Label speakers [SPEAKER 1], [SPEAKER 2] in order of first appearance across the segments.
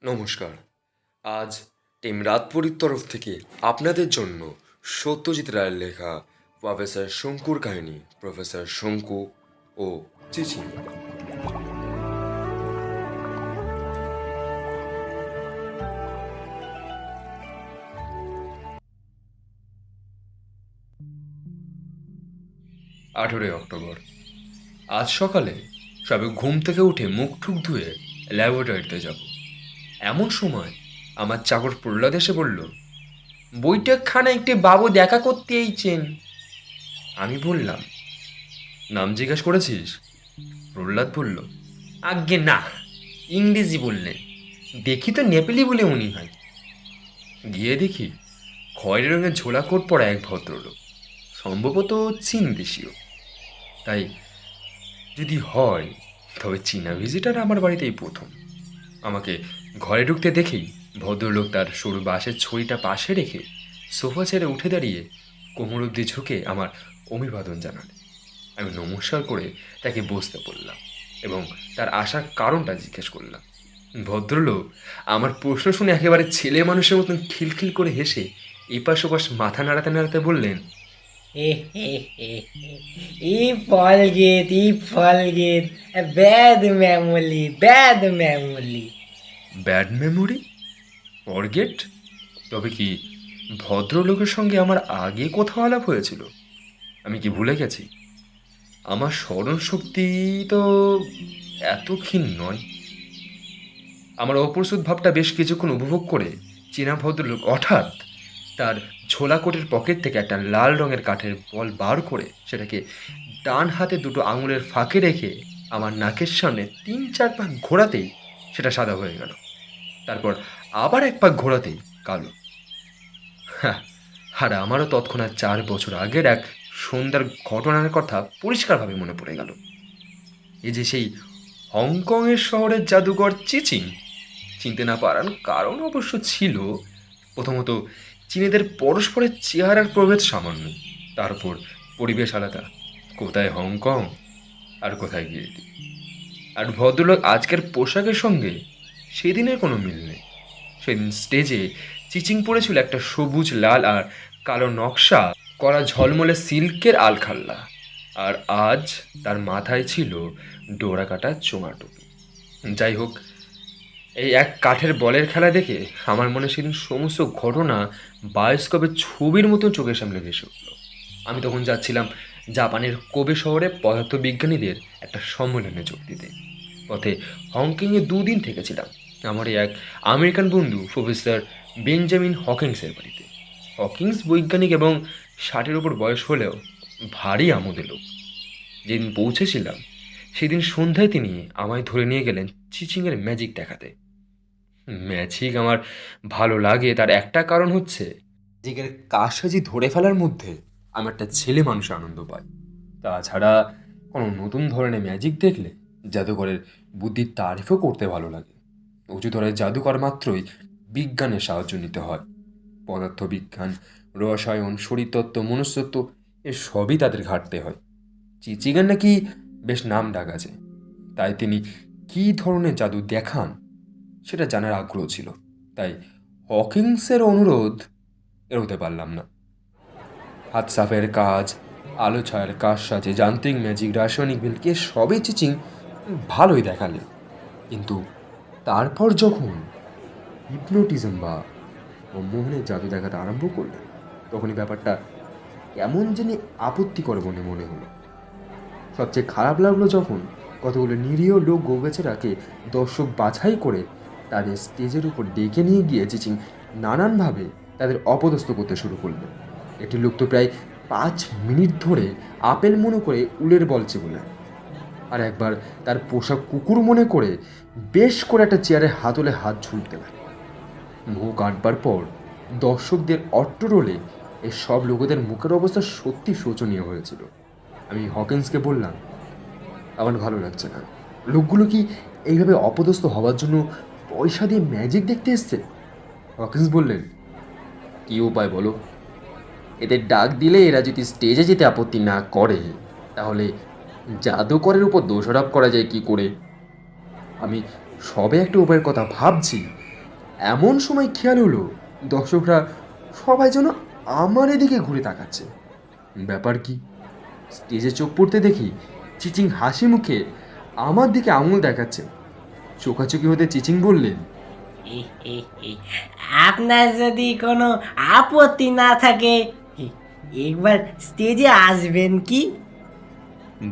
[SPEAKER 1] নমস্কার। আজ টিম রাতপুরীর তরফ থেকে আপনাদের জন্য সত্যজিৎ রায়ের লেখা প্রফেসর শঙ্কুর কাহিনী প্রফেসর শঙ্কু ও চিচি। 18 অক্টোবর। আজ সকালে সবে ঘুম থেকে উঠে মুখ ঠুক ধুয়ে ল্যাবরেটরিতে যাব। এমন সময় আমার চাকর প্রহ্লাদ এসে বলল, বৈঠকখানা একটি বাবু দেখা করতে এইছেন। আমি বললাম, নাম জিজ্ঞাসা করেছিস? প্রহ্লাদ বলল, আজ্ঞে না, ইংরেজি বললেন। দেখি তো নেপালি বলে মনে হয়। গিয়ে দেখি খয়েরি রঙের ঝোলা কোট পরা এক ভদ্রলোক, সম্ভবত চীন দেশীয়। তাই যদি হয় তবে চীনা ভিজিটার আমার বাড়িতে এই প্রথম। আমাকে ঘরে ঢুকতে দেখেই ভদ্রলোক তার সরু বাঁশের ছড়িটা পাশে রেখে সোফা ছেড়ে উঠে দাঁড়িয়ে কোমর অব্দি ঝুঁকে আমার অভিবাদন জানালেন। আমি নমস্কার করে তাকে বসতে বললাম এবং তার আসার কারণটা জিজ্ঞেস করলাম। ভদ্রলোক আমার প্রশ্ন শুনে একেবারে ছেলে মানুষের মতন খিলখিল করে হেসে এপাশ ওপাশ মাথা নাড়াতে নাড়াতে বললেন,
[SPEAKER 2] I forget bad memory bad memory.
[SPEAKER 1] Bad memory? Forget? তবে কি ভদ্রলোকের সঙ্গে আমার আগে কোথাও আলাপ হয়েছিল? আমি কি ভুলে গেছি? আমার স্মরণ শক্তি তো এত ক্ষীণ নয়। আমার অপ্রস্তুত ভাবটা বেশ কিছুক্ষণ উপভোগ করে চীনা ভদ্রলোক হঠাৎ তার ঝোলা কোটের পকেট থেকে একটা লাল রঙের কাঠের বল বার করে সেটাকে ডান হাতে দুটো আঙুলের ফাঁকে রেখে আমার নাকের সামনে 3-4 পাক ঘোরাতেই সেটা সাদা হয়ে গেল। তারপর আবার এক পাক ঘোরাতেই কালো। হ্যাঁ, আর আমারও তৎক্ষণাৎ 4 বছর আগের এক সন্ধ্যার ঘটনার কথা পরিষ্কারভাবে মনে পড়ে গেল। এই যে সেই হংকংয়ের শহরের জাদুঘর চিচিং। চিনতে না পারার কারণ অবশ্য ছিল। প্রথমত চীনেদের পরস্পরের চেহারার প্রভেদ সামান্য, তার উপর পরিবেশ আলাদা। কোথায় হংকং আর কোথায় গিরিডি। আর ভদ্রলোক আজকের পোশাকের সঙ্গে সেদিনের কোনো মিল নেই। সেদিন স্টেজে চিচিং পড়েছিল একটা সবুজ লাল আর কালো নকশা করা ঝলমলে সিল্কের আলখাল্লা, আর আজ তার মাথায় ছিল ডোরা কাটা চোঙা টুপি। যাই হোক, এই এক কাঠের বলের খেলা দেখে আমার মনে সেদিন সমস্ত ঘটনা বায়োস্কোপের ছবির মতো চোখের সামনে ভেসে উঠল। আমি তখন যাচ্ছিলাম জাপানের কোবে শহরে পদার্থবিজ্ঞানীদের একটা সম্মেলনে যোগ দিতে। পথে হংকংয়ে 2 দিন থেকেছিলাম আমার এক আমেরিকান বন্ধু প্রফেসর বেঞ্জামিন হকিংসের বাড়িতে। হকিংস বৈজ্ঞানিক এবং 60-এর ওপর বয়স হলেও ভারী আমোদের লোক। যেদিন পৌঁছেছিলাম সেদিন সন্ধ্যায় তিনি আমায় ধরে নিয়ে গেলেন চিচিংয়ের ম্যাজিক দেখাতে। ম্যাজিক আমার ভালো লাগে তার একটা কারণ হচ্ছে, ম্যাজিকের কারসাজি ধরে ফেলার মধ্যে আমি একটা ছেলে মানুষ আনন্দ পাই। তাছাড়া কোনো নতুন ধরনের ম্যাজিক দেখলে জাদুকরের বুদ্ধির তারিফও করতে ভালো লাগে। উঁচুতরের জাদুকর মাত্রই বিজ্ঞানের সাহায্য নিতে হয়। পদার্থবিজ্ঞান, রসায়ন, শরীরতত্ত্ব, মনস্তত্ত্ব এ সবই তাদের ঘাটতে হয়। চিচিগান নাকি বেশ নাম ডাক আছে, তাই তিনি কী ধরনের জাদু দেখান সেটা জানার আগ্রহ ছিল। তাই হকিংসের অনুরোধ এড়োতে পারলাম না। হাত সাফের কাজ, আলো ছায়ার কারসাজি, যান্ত্রিক ম্যাজিক, রাসায়নিক বিলকে সবই চিচিং ভালোই দেখালেন। কিন্তু তারপর যখন হিপনোটিজম বা মোহনের জাদু দেখাতে আরম্ভ করলেন, তখনই ব্যাপারটা কেমন জানি আপত্তিকর বলে মনে হলো। সবচেয়ে খারাপ লাগলো যখন কতগুলো নিরীহ লোক গোবেচারাকে দর্শক বাছাই করে তাদের স্টেজের উপর ডেকে নিয়ে গিয়ে চিচিং নানানভাবে তাদের অপদস্থ করতে শুরু করলেন। একটি লোক তো প্রায় 5 মিনিট ধরে আপেল মনে করে উলের বল চেপে, আর একবার তার পোশাক কুকুর মনে করে বেশ করে একটা চেয়ারে হাতলে হাত ঝুলতে লাগে। মুখ কাটবার পর দর্শকদের অট্টরোলে এই সব লোকেদের মুখের অবস্থা সত্যি শোচনীয় হয়েছিল। আমি হকিন্সকে বললাম, আমার ভালো লাগছে না। লোকগুলো কি এইভাবে অপদস্থ হওয়ার জন্য পয়সা দিয়ে ম্যাজিক দেখতে এসছে? হকিন্স বললেন, কী উপায় বলো? এদের ডাক দিলে এরা যদি স্টেজে যেতে আপত্তি না করে তাহলে জাদুকরের উপর দোষারোপ করা যায় কি করে? আমি সবে একটা উপায়ের কথা ভাবছি, এমন সময় খেয়াল হলো দর্শকরা সবাই যেন আমার এদিকে ঘুরে তাকাচ্ছে। ব্যাপার কি? স্টেজে চোখ পড়তে দেখি চিচিং হাসি মুখে আমার দিকে আঙুল দেখাচ্ছে। চোখাচোখি হতে চিচিং বললেন,
[SPEAKER 2] আপনার যদি কোনো আপত্তি না থাকে একবার স্টেজে আসবেন কি?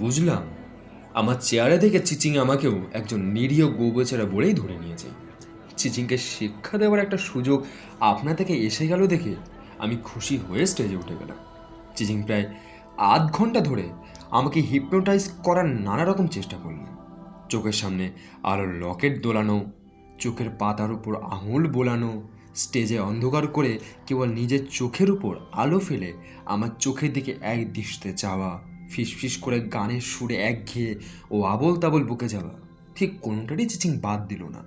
[SPEAKER 1] বুঝলাম। আমার চেয়ারে দেখে চিচিং আমাকেও একজন নিরীহ গোবেচারা বলেই ধরে নিয়েছে। চিচিংকে শিক্ষা দেওয়ার একটা সুযোগ আপনা থেকে এসে গেল দেখে আমি খুশি হয়ে স্টেজে উঠে গেলাম। চিচিং প্রায় আধ ঘন্টা ধরে আমাকে হিপনোটাইজ করার নানা রকম চেষ্টা করলেন। চোখের সামনে আলোর লকেট দোলানো, চোখের পাতার উপর আঙুল বোলানো, স্টেজে অন্ধকার করে কেবল নিজের চোখের উপর আলো ফেলে আমার চোখের দিকে এক দৃষ্টে চাওয়া, ফিসফিস করে গানের সুরে একঘেয়ে ও আবোল তাবোল বকে যাওয়া, ঠিক কোনোটারই চিচিং বাদ দিল না।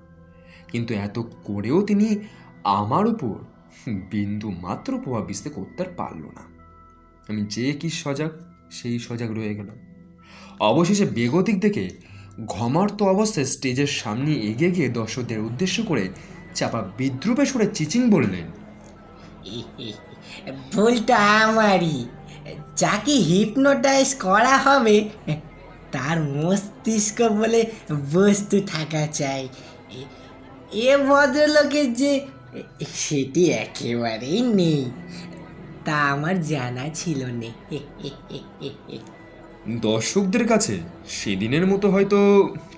[SPEAKER 1] কিন্তু এত করেও তিনি আমার উপর বিন্দু মাত্র প্রভাব বিস্তার করতে পারল না। আমি যে কি সজাগ সেই সজাগ রয়ে গেলাম। অবশেষে বেগতিক দেখে ঘমার্ত অবস্থায় স্টেজের সামনে এগিয়ে গিয়ে দর্শকদের উদ্দেশ্য করে চাপা বিদ্রুপে সুরে চিচিং বললেন,
[SPEAKER 2] ভুলটা আমারই। যাকে হিপনোটাইজ করা হবে তার মস্তিষ্ক বলে বস্তু থাকা চাই। এ ভদ্রলোকের যে সেটি একেবারেই নেই, তা আমার জানা ছিল না।
[SPEAKER 1] দর্শকদের কাছে সেদিনের মতো হয়তো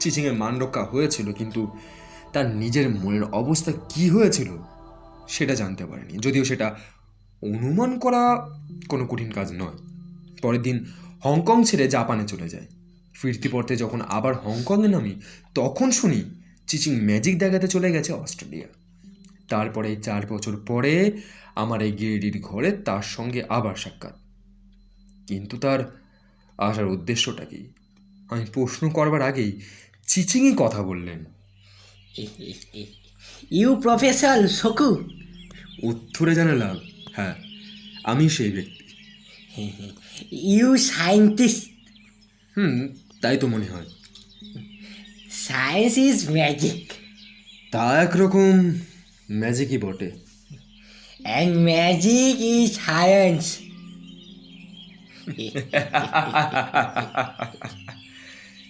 [SPEAKER 1] চিচিংয়ের মান রক্ষা হয়েছিল, কিন্তু তার নিজের মনের অবস্থা কি হয়েছিল সেটা জানতে পারেনি। যদিও সেটা অনুমান করা কোনো কঠিন কাজ নয়। পরের দিন হংকং ছেড়ে জাপানে চলে যায়। ফিরতি পথে যখন আবার হংকংয়ে নামি তখন শুনি চিচিং ম্যাজিক দেখাতে চলে গেছে অস্ট্রেলিয়া। তারপরে 4 বছর পরে আমার এই গিরিডির ঘরে তার সঙ্গে আবার সাক্ষাৎ। কিন্তু তার আসার উদ্দেশ্যটা কি? আমি প্রশ্ন করবার আগেই চিচিংই কথা বললেন।
[SPEAKER 2] You professor Shonku.
[SPEAKER 1] উত্তরে জানালাম, হ্যাঁ, আমি সেই ব্যক্তি।
[SPEAKER 2] You scientist.
[SPEAKER 1] তাই তো মনে হয়।
[SPEAKER 2] সায়েন্স ইজ ম্যাজিক,
[SPEAKER 1] তা একরকম ম্যাজিকই বটে।
[SPEAKER 2] And magic is science.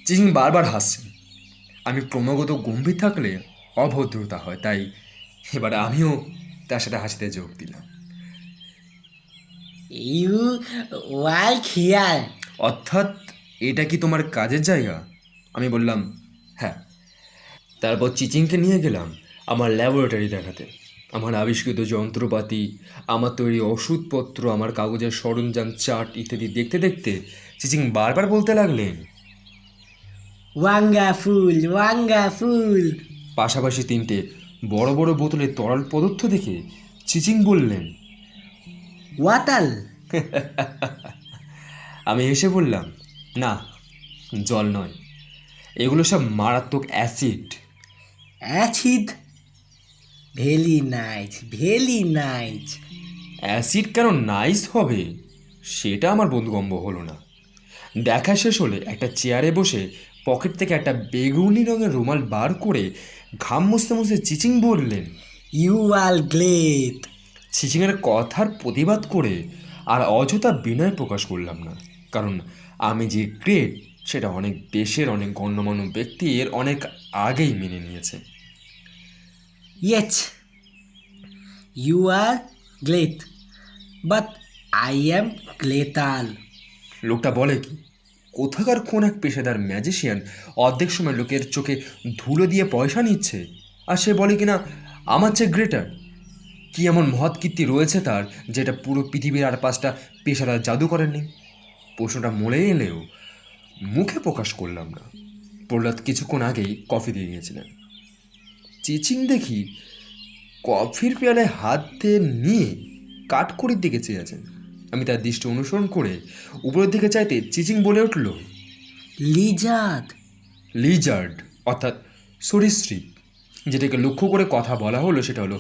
[SPEAKER 1] Chiching বারবার হাসছেন। আমি ক্রমাগত গম্ভীর থাকলে অভদ্রতা হয়, তাই এবার আমিও তার সাথে হাসিতে যোগ দিলাম।
[SPEAKER 2] You work here.
[SPEAKER 1] অর্থাৎ এটা কি তোমার কাজের জায়গা? আমি বললাম, হ্যাঁ। তারপর চিচিংকে নিয়ে গেলাম আমার ল্যাবরেটরি দেখাতে। আমার আবিষ্কৃত যন্ত্রপাতি, আমার তৈরি ওষুধপত্র, আমার কাগজের সরঞ্জাম, চার্ট ইত্যাদি দেখতে দেখতে চিচিং বারবার বলতে লাগলেন,
[SPEAKER 2] ওয়াঙ্গাফুল ওয়াঙ্গাফুল।
[SPEAKER 1] পাশাপাশি 3টে বড় বড় বোতলে তরল পদার্থ দেখে চিচিং বললেন,
[SPEAKER 2] ওয়াটাল।
[SPEAKER 1] আমি হেসে বললাম, না, জল নয়, এগুলো সব মারাত্মক acid.
[SPEAKER 2] Acid. Very nice, very nice.
[SPEAKER 1] Acid কেন নাইস হবে সেটা আমার বোধগম্য হলো না। দেখা শেষ হলে একটা চেয়ারে বসে পকেট থেকে একটা বেগুনি রঙের রুমাল বার করে ঘাম মুছতে মুছতে চিচিং বললেন,
[SPEAKER 2] ইউ আর গ্লেড।
[SPEAKER 1] চিচিংয়ের কথার প্রতিবাদ করে আর অযথা বিনয় প্রকাশ করলাম না, কারণ আমি যে গ্রেট সেটা অনেক দেশের অনেক গণ্যমান্য ব্যক্তি এর অনেক আগেই মেনে নিয়েছে।
[SPEAKER 2] Yes, you are glad, but I am গ্লেতাল।
[SPEAKER 1] লোকটা বলে কি? কোথাকার কোন এক পেশাদার ম্যাজিশিয়ান অর্ধেক সময় লোকের চোখে ধুলো দিয়ে পয়সা নিচ্ছে, আর সে বলে কিনা আমার চেয়ে গ্রেটার। কি এমন মহৎ কীর্তি রয়েছে তার যেটা পুরো পৃথিবীর আর 5টা পেশাদার জাদুকরের নেই? প্রশ্নটা মনে এলেও মুখে প্রকাশ করলাম না। প্রহ্লাদ কিছুক্ষণ আগেই কফি দিয়ে গিয়েছিলেন। চিচিং দেখি কফির পেয়ালায় হাত দিয়ে নিয়ে কাঠখড়ির দিকে চেয়ে আছেন। আমি তার দৃষ্টি অনুসরণ করে উপরের দিকে চাইতে চিচিং বলে উঠল,
[SPEAKER 2] লিজার্ড।
[SPEAKER 1] লিজার্ড অর্থাৎ সরীসৃপ। যেটাকে লক্ষ্য করে কথা বলা হলো সেটা হলো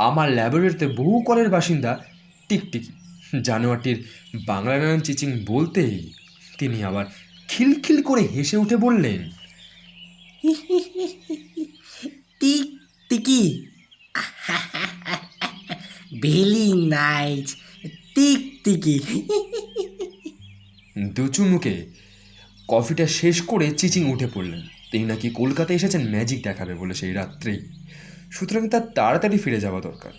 [SPEAKER 1] আমার ল্যাবরেটরিতে বহু কলের বাসিন্দা টিকটিকি। জানোয়ারটির বাংলা নাম চিচিং বলতেই তিনি আবার খিলখিল করে হেসে উঠে বললেন,
[SPEAKER 2] টিক টিকি, ভেরি নাইস, টিকটিকি।
[SPEAKER 1] দুচু মুখে কফিটা শেষ করে চিচিং উঠে পড়লেন। তিনি নাকি কলকাতায় এসেছেন ম্যাজিক দেখাবে বলে সেই রাত্রেই, সুতরাং তার তাড়াতাড়ি ফিরে যাওয়া দরকার।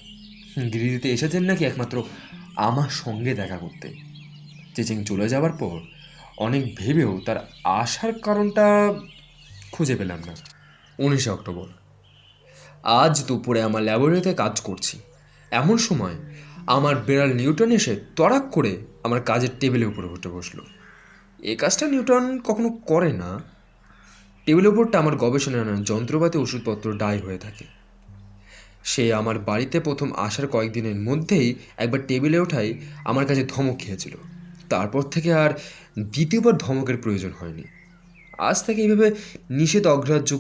[SPEAKER 1] দিল্লিতে এসেছেন নাকি একমাত্র আমার সঙ্গে দেখা করতে। চিচিং চলে যাওয়ার পর অনেক ভেবেও তার আসার কারণটা খুঁজে পেলাম না। 19 অক্টোবর, আজ দুপুরে আমার ল্যাবরেটরিতে কাজ করছি। এমন সময় আমার বেড়াল নিউটন এসে তড়াক করে আমার কাজের টেবিলের উপরে উঠে বসলো। এই কাজটা নিউটন কখনো করে না। টেবিলের উপরটা আমার গবেষণার যন্ত্রপাতি, ওষুধপত্র ডাই হয়ে থাকে। সে আমার বাড়িতে প্রথম আসার কয়েকদিনের মধ্যেই একবার টেবিলে ওঠাই আমার কাছে ধমক খেয়েছিল। তারপর থেকে আর দ্বিতীয়বার ধমকের প্রয়োজন হয়নি। আজ থেকে এইভাবে নিষেধ অগ্রাহ্য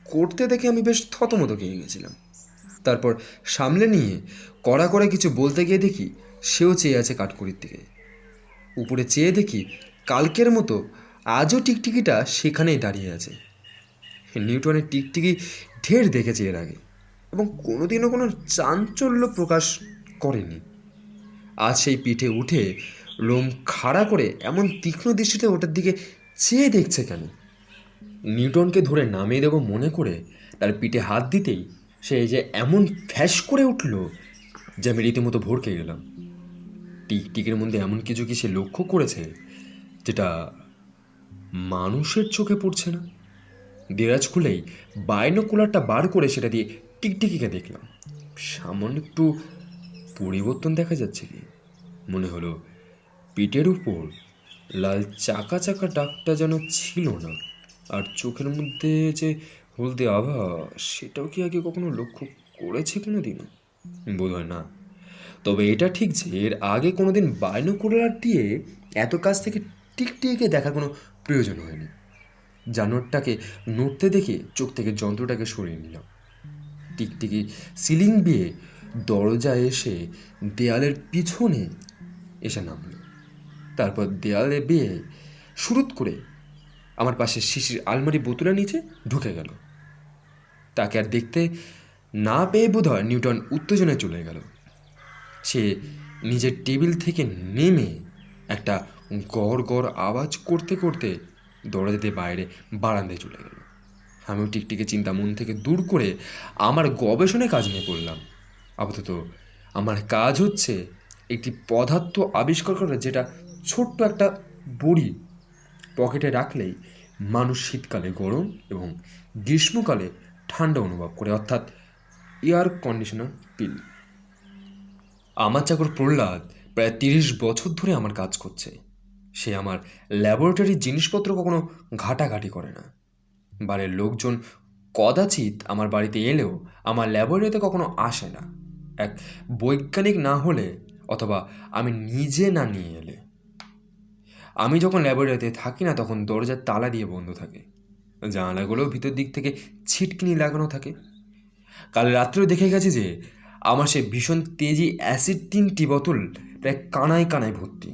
[SPEAKER 1] করতে দেখে আমি বেশ থতমত খেয়ে গেছিলাম। তারপর সামলে নিয়ে কড়া করে কিছু বলতে গিয়ে দেখি সেও চেয়ে আছে কাঠকুড়ির দিকে। উপরে চেয়ে দেখি কালকের মতো আজও টিকটিকিটা সেখানেই দাঁড়িয়ে আছে। নিউটনের টিকটিকি ঢের দেখেছি এর আগে, এবং কোনোদিনও কোনো চাঞ্চল্য প্রকাশ করেনি। আজ সেই পিঠে উঠে লোম খাড়া করে এমন তীক্ষ্ণ দৃষ্টিতে ওটার দিকে চেয়ে দেখছে কেন? নিউটনকে ধরে নামিয়ে দেবো মনে করে তার পিঠে হাত দিতেই সে যে এমন ফ্যাস করে উঠল যে আমি রীতিমতো ভড়কে গেলাম। টিকটিকের মধ্যে এমন কিছু কি সে লক্ষ্য করেছে যেটা মানুষের চোখে পড়ছে না? দেরাজ খুলেই বাইনোকুলারটা বার করে সেটা দিয়ে টিকটিকিকে দেখলাম। সামান্য একটু পরিবর্তন দেখা যাচ্ছে কি মনে হলো। পিঠের উপর লাল চাকা চাকা দাগটা যেন ছিল না, আর চোখের মধ্যে যে হলদে আভা, সেটাও কি আগে কখনো লক্ষ্য করেছে কোনো দিন? বোধ হয় না। তবে এটা ঠিক যে এর আগে কোনোদিন বাইনোকুলার দিয়ে এত কাছ থেকে টিকটিকে দেখার কোনো প্রয়োজন হয়নি। জানোয়ারটাকে নড়তে দেখে চোখ থেকে যন্ত্রটাকে সরিয়ে নিলাম। টিকটিকি সিলিং বিয়ে দরজায় এসে দেয়ালের পিছনে এসে নামল। তারপর দেয়ালে বিয়ে শুরুত করে আমার পাশে শিশির আলমারি বোতলের নিচে ঢুকে গেল। তাকে আর দেখতে না পেয়ে বোধ হয় নিউটন উত্তেজনায় চলে গেল। সে নিজের টেবিল থেকে নেমে একটা গড় গড় আওয়াজ করতে করতে দরজা দিয়ে বাইরে বারান্দায় চলে গেল। আমিও টিকটিকে চিন্তা মন থেকে দূর করে আমার গবেষণায় কাজ নিয়ে পড়লাম। আপাতত আমার কাজ হচ্ছে একটি পদার্থ আবিষ্কার করা যেটা ছোট্ট একটা বড়ি পকেটে রাখলেই মানুষ শীতকালে গরম এবং গ্রীষ্মকালে ঠান্ডা অনুভব করে, অর্থাৎ এয়ার কন্ডিশনার পিল। আমার চাকর প্রহ্লাদ প্রায় 30 বছর ধরে আমার কাজ করছে। সে আমার ল্যাবরেটরির জিনিসপত্র কখনো ঘাটাঘাটি করে না। বাড়ির লোকজন কদাচিৎ আমার বাড়িতে এলেও আমার ল্যাবরেটরিতে কখনো আসে না, এক বৈজ্ঞানিক না হলে অথবা আমি নিজে না নিয়ে এলে। আমি যখন ল্যাবরেটরিতে থাকি না তখন দরজার তালা দিয়ে বন্ধ থাকে, জানালাগুলোও ভিতর দিক থেকে ছিটকিনি লাগানো থাকে। কাল রাত্রেও দেখে গেছি যে আমার সে ভীষণ তেজি অ্যাসিড 3টি বোতল প্রায় কানায় কানায় ভর্তি।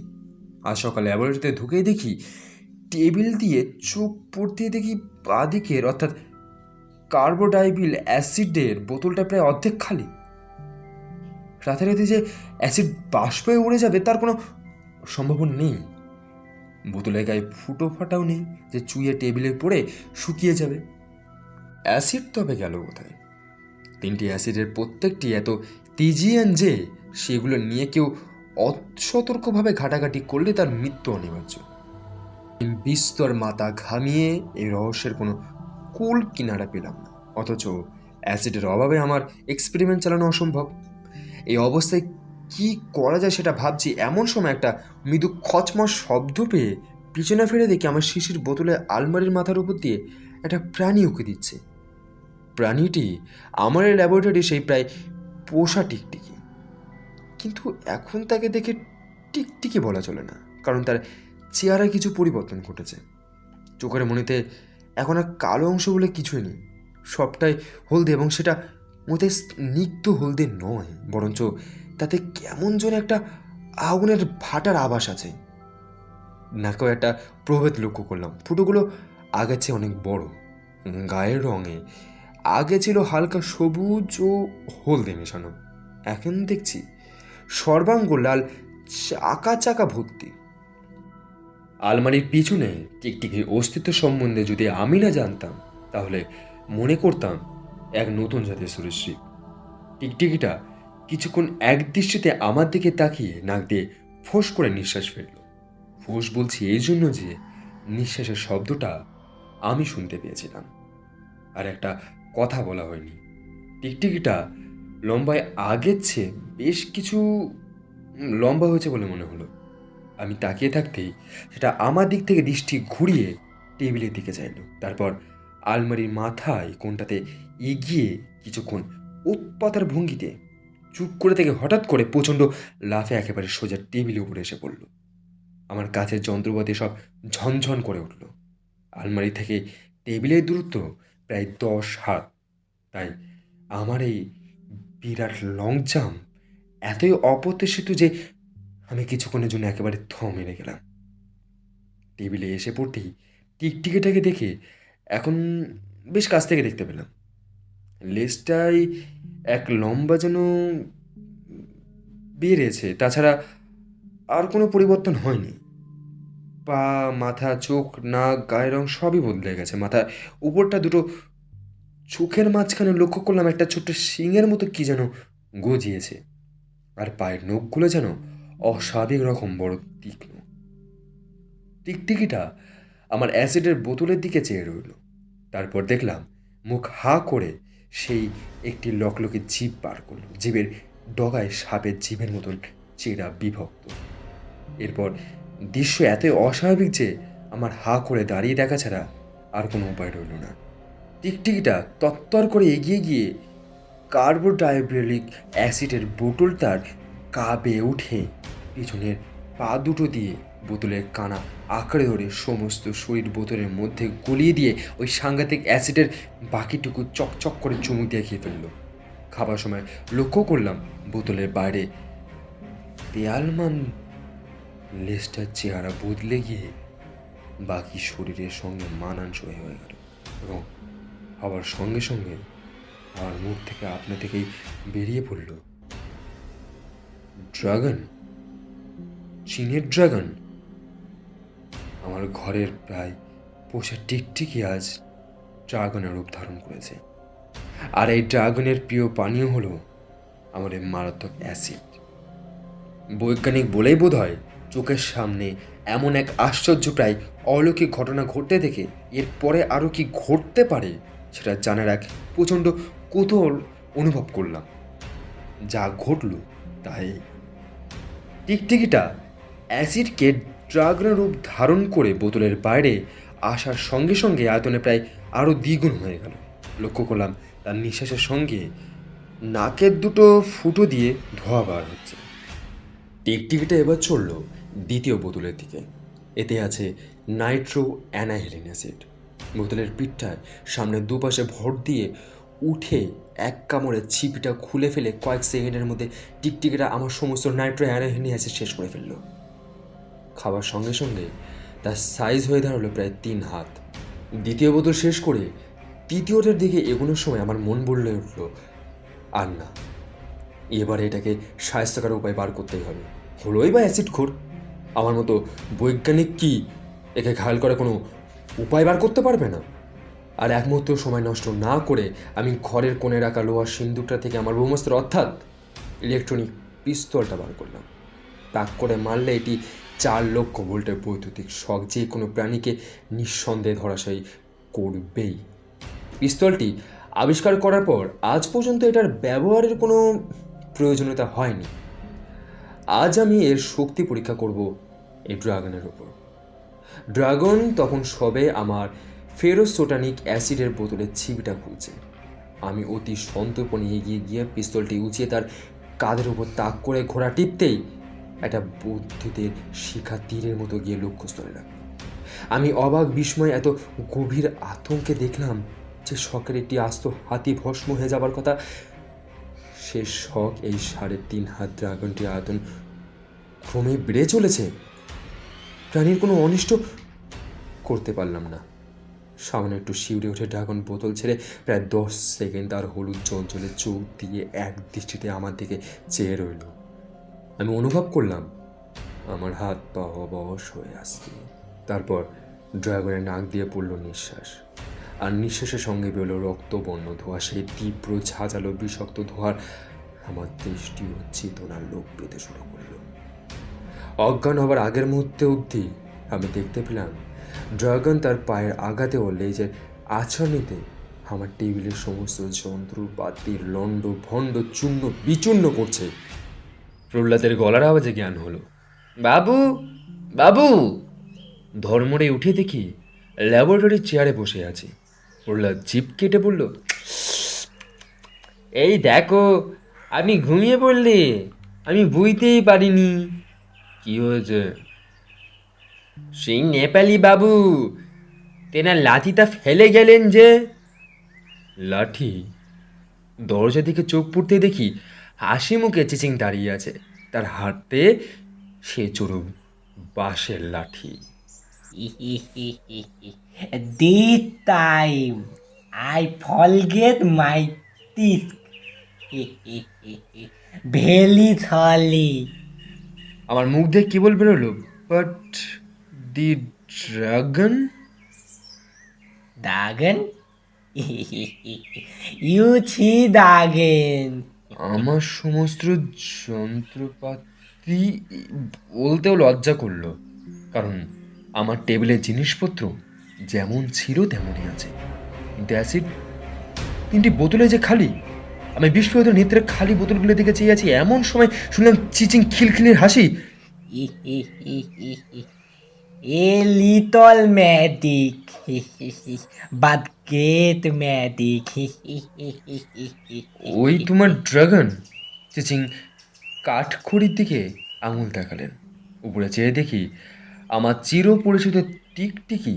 [SPEAKER 1] আজ সকালে ল্যাবরেটরিতে ঢুকেই দেখি টেবিল দিয়ে চোখ পড়তে দেখি বাঁদিকের অর্থাৎ কার্বোডাইবিল অ্যাসিডের বোতলটা প্রায় অর্ধেক খালি। রাতে যে অ্যাসিড বাষ্পে উড়ে যাবে তার কোনো সম্ভাবনা নেই। বোতলের গায়ে ফুটো ফাটাও নেই যে চুইয়ে টেবিলে পড়ে শুকিয়ে যাবে। অ্যাসিড তবে গেল কোথায়? 3টি অ্যাসিডের প্রত্যেকটি এত তেজিয়ান যে সেগুলো নিয়ে কেউ অসতর্কভাবে ঘাটাঘাটি করলে তার মৃত্যু অনিবার্য। বিস্তর মাথা ঘামিয়ে এই রহস্যের কোনো কুল কিনারা পেলাম না, অথচ অ্যাসিডের অভাবে আমার এক্সপেরিমেন্ট চালানো অসম্ভব। এই অবস্থায় কি করা যায় সেটা ভাবছি, এমন সময় একটা মৃদু খচমচ শব্দ পেয়ে পিছনে ফিরে দেখি আমার শিশির বোতলে আলমারির মাথার উপর দিয়ে একটা প্রাণী উঁকে দিচ্ছে। প্রাণীটি আমার ল্যাবরেটরি সেই প্রায় পোষা টিকটিকি, কিন্তু এখন তাকে দেখে টিকটিকি বলা চলে না, কারণ তার চেহারায় কিছু পরিবর্তন ঘটেছে। চোখের মনিতে এখন আর কালো অংশ বলে কিছুই নেই, সবটাই হলদে, এবং সেটা মতে স্নিগ্ধ হলদে নয়, বরঞ্চ তাতে কেমন যেন একটা আগুনের ভাটার আভাস আছে। নাকেও একটা প্রভেদ লক্ষ্য করলাম, ফুটোগুলো আগের চেয়ে অনেক বড়। গায়ের রঙে আগে ছিল হালকা সবুজ ও হলদে মেশানো, এখন দেখছি সর্বাঙ্গ লাল, চাকা চাকা ভর্তি। আলমারির পিছনে টিকটিকির অস্তিত্ব সম্বন্ধে যদি আমি না জানতাম, তাহলে মনে করতাম এক নতুন জাতের সরীসৃপ। টিকটিকিটা কিছুক্ষণ এক দৃষ্টিতে আমার দিকে তাকিয়ে নাক দিয়ে ফোঁস করে নিঃশ্বাস ফেলল। ফোঁস বলছি এই জন্য যে নিঃশ্বাসের শব্দটা আমি শুনতে পেয়েছিলাম, আর একটা কথা বলা হয়নি। টিকটিকিটা লম্বায় আগের চেয়ে বেশ কিছু লম্বা হয়েছে বলে মনে হলো। আমি তাকিয়ে থাকতেই সেটা আমার দিক থেকে দৃষ্টি ঘুরিয়ে টেবিলের দিকে চাইল, তারপর আলমারির মাথায় কোণটাতে এগিয়ে কিছুক্ষণ উৎপাতার ভঙ্গিতে চুপ করে থেকে হঠাৎ করে প্রচণ্ড লাফে একেবারে সোজা টেবিলের উপরে এসে পড়ল। আমার কাছের যন্ত্রপাতি সব ঝনঝন করে উঠল। আলমারি থেকে টেবিলের দূরত্ব প্রায় 10 হাত, তাই আমার এই বিরাট লং জাম্প এতই অপ্রত্যাশিত যে আমি কিছুক্ষণের জন্য একেবারে মেরে গেলাম। টেবিলে এসে পড়তেই টিকটিকিটাকে দেখে এখন বেশ কাছ থেকে দেখতে পেলাম। লেজটাই এক লম্বা যেন বেড়েছে, তাছাড়া আর কোনো পরিবর্তন হয়নি। পা, মাথা, চোখ, নাক, গায়ের রং সবই বদলে গেছে। মাথা উপরটা দুটো চোখের মাঝখানে লক্ষ্য করলাম একটা ছোট্ট শিঙের মতো কি যেন গজিয়েছে, আর পায়ের নখগুলো যেন অস্বাভাবিক রকম বড় তীক্ষ্ণ। টিকটিকিটা আমার অ্যাসিডের বোতলের দিকে চেয়ে রইল। তারপর দেখলাম মুখ হা করে সেই একটি লকলকে জিভ বার করল। জিভের ডগায় সাপের জিভের মতন চেরা বিভক্ত। এরপর দৃশ্য এতই অস্বাভাবিক যে আমার হা করে দাঁড়িয়ে দেখা ছাড়া আর কোনো উপায় রইল না। টিকটিকিটা তত্তর করে এগিয়ে গিয়ে কার্বোডাইব্রেলিক অ্যাসিডের বোতল তার গা বেয়ে উঠে পিছনের পা দুটো দিয়ে বোতলের কানা আঁকড়ে ধরে সমস্ত শরীর বোতলের মধ্যে গলিয়ে দিয়ে ওই সাংঘাতিক অ্যাসিডের বাকিটুকু চকচক করে চুমুক দিয়ে খেয়ে ফেলল। খাবার সময় লক্ষ্য করলাম বোতলের বাইরে দেয়ালমান লেজটার চেহারা বদলে গিয়ে বাকি শরীরের সঙ্গে মানানসই হয়ে গেল, এবং হওয়ার সঙ্গে সঙ্গে আমার মুখ থেকে আপনা থেকেই বেরিয়ে পড়ল, ড্রাগন, চীনের ড্রাগন। আমার ঘরের প্রায় পোষা টিকটিকি আজ ড্রাগনের রূপ ধারণ করেছে, আর এই ড্রাগনের প্রিয় পানীয় হলো আমার এই মারাত্মক অ্যাসিড। বৈজ্ঞানিক বলেই বোধ হয় চোখের সামনে এমন এক আশ্চর্য প্রায় অলৌকিক ঘটনা ঘটতে দেখে এরপরে আরও কি ঘটতে পারে সেটা জানার এক প্রচণ্ড কৌতূহল অনুভব করলাম। যা ঘটল তাই টিকটিকিটা অ্যাসিডকে ড্রাগনের রূপ ধারণ করে বোতলের বাইরে আসার সঙ্গে সঙ্গে আয়তনে প্রায় আরও দ্বিগুণ হয়ে গেল। লক্ষ্য করলাম তার নিঃশ্বাসের সঙ্গে নাকের দুটো ফুটো দিয়ে ধোঁয়া বার হচ্ছে। টিকটিকিটা এবার চলল দ্বিতীয় বোতলের দিকে। এতে আছে নাইট্রো অ্যানাহিলিন অ্যাসিড। বোতলের পিঠটায় সামনে দুপাশে ভর দিয়ে উঠে এক কামড়ে ছিপিটা খুলে ফেলে কয়েক সেকেন্ডের মধ্যে টিকটিকিটা আমার সমস্ত নাইট্রো অ্যানাহিলিন অ্যাসিড শেষ করে ফেলল। খাবার সঙ্গে সঙ্গে তার সাইজ হয়ে দাঁড়ালো প্রায় 3 হাত। দ্বিতীয় বোতল শেষ করে তৃতীয়টার দিকে এগোনোর সময় আমার মন বললে উঠল, আর না, এবার এটাকে স্বাস্থ্যকর উপায় বার করতেই হবে। হলোই বা অ্যাসিড খোর, আমার মতো বৈজ্ঞানিক কি একে ঘায়াল করে কোনো উপায় বার করতে পারবে না? আর এক মুহূর্ত সময় নষ্ট না করে আমি ঘরের কোণে রাখা লোহার সিন্দুকটা থেকে আমার ব্রহ্মাস্ত্র অর্থাৎ ইলেকট্রনিক পিস্তলটা বার করলাম। তাক করে মারলে এটি 4 লক্ষ ভোল্টের বৈদ্যুতিক শক যে কোনো প্রাণীকে নিঃসন্দেহে ধরাশায়ী করবেই। পিস্তলটি আবিষ্কার করার পর আজ পর্যন্ত এটার ব্যবহারের কোনো প্রয়োজনীয়তা হয়নি। আজ আমি এর শক্তি পরীক্ষা করব এই ড্রাগনের ওপর। ড্রাগন তখন সবে আমার ফেরোসোটানিক অ্যাসিডের বোতলের ছিপিটা খুলছে। আমি অতি সন্তর্পণে এগিয়ে গিয়ে পিস্তলটি উঁচিয়ে তার কাঁধের উপর তাক করে ঘোড়া টিপতেই একটা বুদ্ধিদের শিখা তীরের মতো গিয়ে লক্ষ্যস্থলে রাখল। আমি অবাক বিস্ময় এত গভীর আতঙ্কে দেখলাম যে শখের একটি আস্ত হাতি ভস্ম হয়ে যাবার কথা, সে শখ এই 3.5 হাত ড্রাগনটির আয়তন ক্রমে বেড়ে চলেছে। প্রাণীর কোনো অনিষ্ট করতে পারলাম না। সামনে একটু শিউরে উঠে ড্রাগন বোতল ছেড়ে প্রায় 10 সেকেন্ড তার হলুদ জলজলে চোখ দিয়ে এক দৃষ্টিতে আমার দিকে চেয়ে রইল। আমি অনুভব করলাম আমার হাত পা অবশ হয়ে আসছে। তারপর ড্রাগনের নাক দিয়ে পড়ল নিঃশ্বাস, আর নিঃশ্বাসের সঙ্গে বেরোলো রক্তবর্ণ ধোঁয়া। সেই তীব্র ঝাঁঝালো বিষাক্ত ধোঁয়ার আমার দৃষ্টি ও চেতনার লোক পেতে শুরু করলো। অজ্ঞান হবার আগের মুহূর্তে অবধি আমি দেখতে পেলাম ড্রাগন তার পায়ের আঘাতে ও লেজের আছাড়নিতে আমার টেবিলের সমস্ত যন্ত্রপাতির লণ্ড ভণ্ড চূর্ণ বিচূর্ণ করছে। প্রহ্লাদের গলার আওয়াজে জ্ঞান হলো, বাবু বাবু। ধর্মরে উঠে দেখি ল্যাবরেটরির চেয়ারে বসে আছি। প্রহ্লাদ জিভ কেটে বলল, এই দেখো, আপনি ঘুমিয়ে পড়লে, আমি বুঝতেই পারিনি। কি হয়েছে? সেই নেপালি বাবু তেনার লাঠিটা ফেলে গেলেন যে। লাঠি? দরজা দিকে চোখ পড়তে দেখি হাসি মুখে চিচিং দাঁড়িয়ে আছে, তার হাতে সে চড়ু বাঁশের লাঠি।
[SPEAKER 2] This time I forget my teeth. Very sorry.
[SPEAKER 1] আমার মুখ দিয়ে কি বল বেরোলো, but the dragon?
[SPEAKER 2] Dagan? You see Dagan.
[SPEAKER 1] আমার সমস্ত যন্ত্রপাতি বলতেও লজ্জা করলো, কারণ আমার টেবিলের জিনিসপত্র যেমন ছিল তেমনই আছে। কিন্তু অ্যাসিড 3টি বোতলে যে খালি। আমি বিস্ফোরিত নেত্রে খালি বোতলগুলো দিকে চেয়ে আছি, এমন সময় শুনলাম চিচিং খিলখিলির হাসি।
[SPEAKER 2] A little magic, but great magic.
[SPEAKER 1] ওই তোমার ড্রাগন? চিচিং কাঠখড়ির দিকে আঙুল দেখালেন। উপরে চেয়ে দেখি আমার চিরপরিচিত টিকটিকি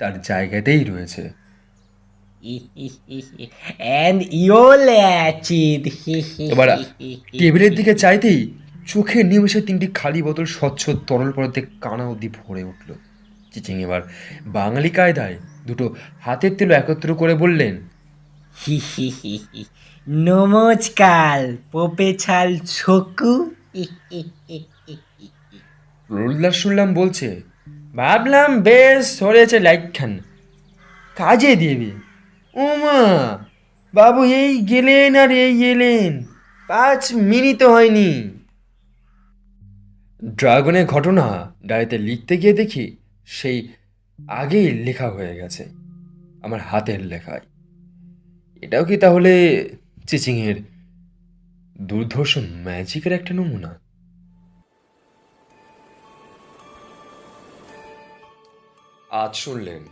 [SPEAKER 1] তার জায়গাতেই রয়েছে।
[SPEAKER 2] And you'll achieve.
[SPEAKER 1] এবার টেবিলের দিকে চাইতেই চোখের নিমেষে 3টি খালি বোতল স্বচ্ছ তরল পদার্থে কানা অবধি ভরে উঠল। চিচিং এবার বাঙালি কায়দায় দুটো হাতের তেল একত্র করে বললেন,
[SPEAKER 2] নমস্কার প্রফেসর ছকু।
[SPEAKER 1] রোল্লার শুনলাম বলছে, ভাবলাম বেশ সরেছে লাইটখান, কাজে দেবে। ওমা বাবু এই গেলেন আর এই এলেন, 5 মিনিট হয়নি। ড্রাগনের ঘটনা ডায়েরিতে লিখতে গিয়ে দেখি সেই আগেই লেখা হয়ে গেছে আমার হাতের লেখায়। এটাও কি তাহলে চিচিংয়ের দুর্ধর্ষ ম্যাজিকের একটা নমুনা? আজ শুনলেন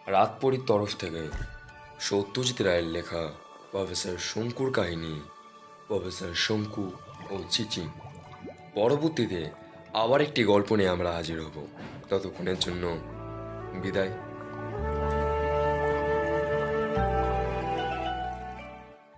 [SPEAKER 1] রাতপরীর তরফ থেকে সত্যজিৎ রায়ের লেখা প্রফেসর শঙ্কুর কাহিনী, প্রফেসর শঙ্কু ও চিচিং। পরবর্তীতে আবার একটি গল্প নিয়ে আমরা হাজির হব। ততক্ষণের জন্য বিদায়।